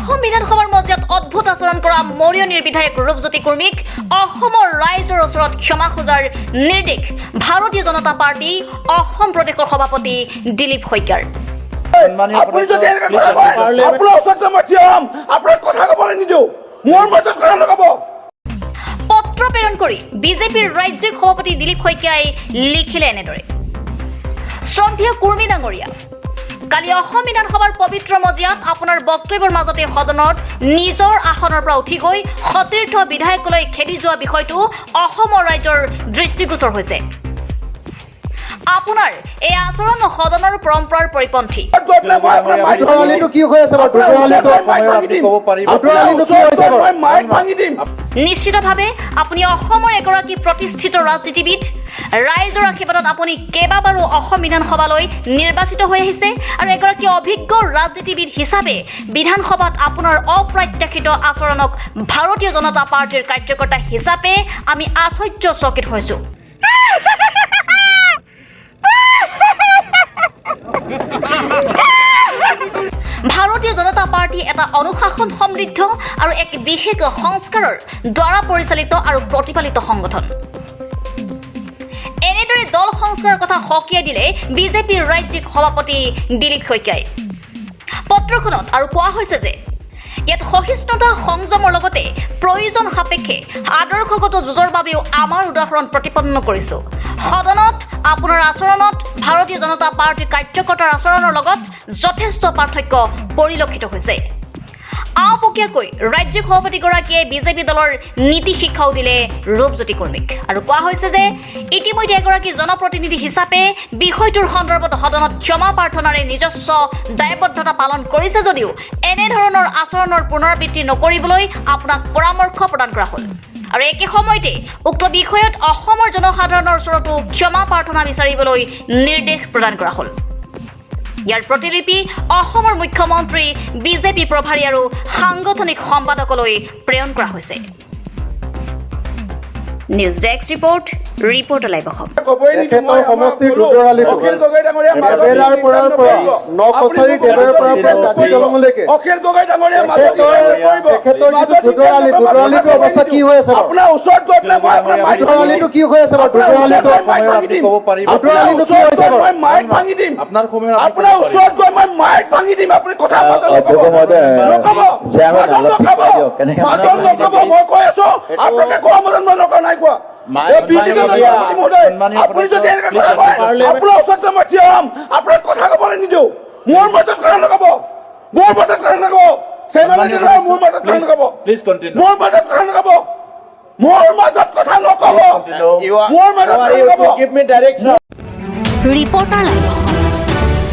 অসম বিধানসভাৰ মজিয়াত অদ্ভুত আচৰণ কৰা মৰিয়নিৰ বিধায়ক ৰূপজ্যোতি কুৰ্মীক অসমৰ ৰাইজৰ ওচৰত ক্ষমা খোজাৰ নিৰ্দেশ ভাৰতীয় জনতা পাৰ্টি অসম প্ৰদেশৰ সভাপতি দিলীপ শইকীয়াৰ। আপুনি যদি আপোনাৰ ওচৰত মই থিয় হ'ম, আপোনাক কথা ক'বলৈ নিদিওঁ, মোৰ মাজত কথা নক'ব। পত্ৰ প্ৰেৰণ কৰি বিজেপিৰ ৰাজ্যিক সভাপতি দিলীপ শইকীয়াই লিখিলে এনেদৰে। শ্ৰদ্ধেয় কুৰ্মী ডাঙৰীয়া, কালি অসম বিধানসভাৰ পবিত্ৰ মজিয়াত আপোনাৰ বক্তব্যৰ মাজতে সদনত নিজৰ আসনৰ পৰা উঠি গৈ সতীৰ্থ বিধায়কলৈ খেদি যোৱা বিষয়টো অসমৰ ৰাইজৰ দৃষ্টিগোচৰ হৈছে। আপোনাৰ এই আচৰণ সদনৰ পৰম্পৰাৰ পৰিপন্থী। নিশ্চিতভাৱে আপুনি অসমৰ এগৰাকী প্ৰতিষ্ঠিত ৰাজনীতিবিদ। ৰাইজৰ আশীৰ্বাদত আপুনি কেইবাবাৰো অসম বিধানসভালৈ নিৰ্বাচিত হৈ আহিছে আৰু এগৰাকী অভিজ্ঞ ৰাজনীতিবিদ হিচাপে বিধানসভাত আপোনাৰ অপ্ৰত্যাশিত আচৰণক ভাৰতীয় জনতা পাৰ্টিৰ কাৰ্যকৰ্তা হিচাপে আমি আশ্চৰ্যচকিত হৈছোঁ। ভাৰতীয় জনতা পাৰ্টি এটা অনুশাসন সমৃদ্ধ আৰু এক বিশেষ সংস্কাৰৰ দ্বাৰা পৰিচালিত আৰু প্ৰতিপালিত সংগঠন। এনেদৰে দল সংস্কাৰৰ কথা সকীয়াই দিলে বিজেপিৰ ৰাজ্যিক সভাপতি দিলীপ শইকীয়াই। পত্ৰখনত আৰু কোৱা হৈছে যে ইয়াত সহিষ্ণুতা সংযমৰ লগতে প্ৰয়োজন সাপেক্ষে আদৰ্শগত যুঁজৰ বাবেও আমাৰ উদাহৰণ প্ৰতিপন্ন কৰিছোঁ। সদনত আপোনাৰ আচৰণত ভাৰতীয় জনতা পাৰ্টিৰ কাৰ্যকৰ্তাৰ আচৰণৰ লগত যথেষ্ট পাৰ্থক্য পৰিলক্ষিত হৈছে। আওপকীয়াকৈ ৰাজ্যিক সভাপতিগৰাকীয়ে বিজেপি দলৰ নীতি শিক্ষাও দিলে ৰূপজ্যোতি কুৰ্মীক আৰু কোৱা হৈছে যে ইতিমধ্যে এগৰাকী জনপ্ৰতিনিধি হিচাপে বিষয়টোৰ সন্দৰ্ভত সদনত ক্ষমা প্ৰাৰ্থনাৰে নিজস্ব দায়বদ্ধতা পালন কৰিছে যদিও এনেধৰণৰ আচৰণৰ পুনৰাবৃত্তি নকৰিবলৈ আপোনাক পৰামৰ্শ প্ৰদান কৰা হ'ল আৰু একে সময়তে উক্ত বিষয়ত অসমৰ জনসাধাৰণৰ ওচৰতো ক্ষমা প্ৰাৰ্থনা বিচাৰিবলৈ নিৰ্দেশ প্ৰদান কৰা হ'ল। ইয়াৰ প্ৰতিলিপি অসমৰ মুখ্যমন্ত্ৰী বিজেপি প্ৰভাৰী আৰু সাংগঠনিক সম্পাদকলৈ প্ৰেৰণ কৰা হৈছে। News desk report, reporter live Assam. তেখেতৰ সমষ্টিৰ দুদৰালিটো এবেৰাৰ পৰা নকছাৰী দেৱৰ পৰা কাজি দলঙলৈকে তেখেতৰ যিটো দুদৰালিটো অৱস্থা কি হৈ আছে? আপোনাৰ ওচৰত গৈ পেলাই দুদৰালিটো কি হৈ আছে? দুদৰালিটো কি হৈছে? মই মাইক ভাঙি দিম। আপোনাৰ ওচৰত গৈ মই মাইক ভাঙি দিম। আপুনি কথা নক'ব। মই কৈ আছো আপোনালোকে কোৱা মতে মই নকওঁ, নাই কোৱা। আপুনি যদি আপোনাৰ ওচৰত গৈ মই থিয় হ'ম, আপোনাক কথা ক'বলৈ নিদিওঁ, মোৰ মাজত কথা নক'ব, মোৰ মাজত কথা নক'ব, মোৰ মাজত কথা নক'ব, মোৰ মাজত কথা নক'ব, মোৰ মাজত কথা নক'ব, মোৰ মাজত কথা নক'ব। Reporter live Assam.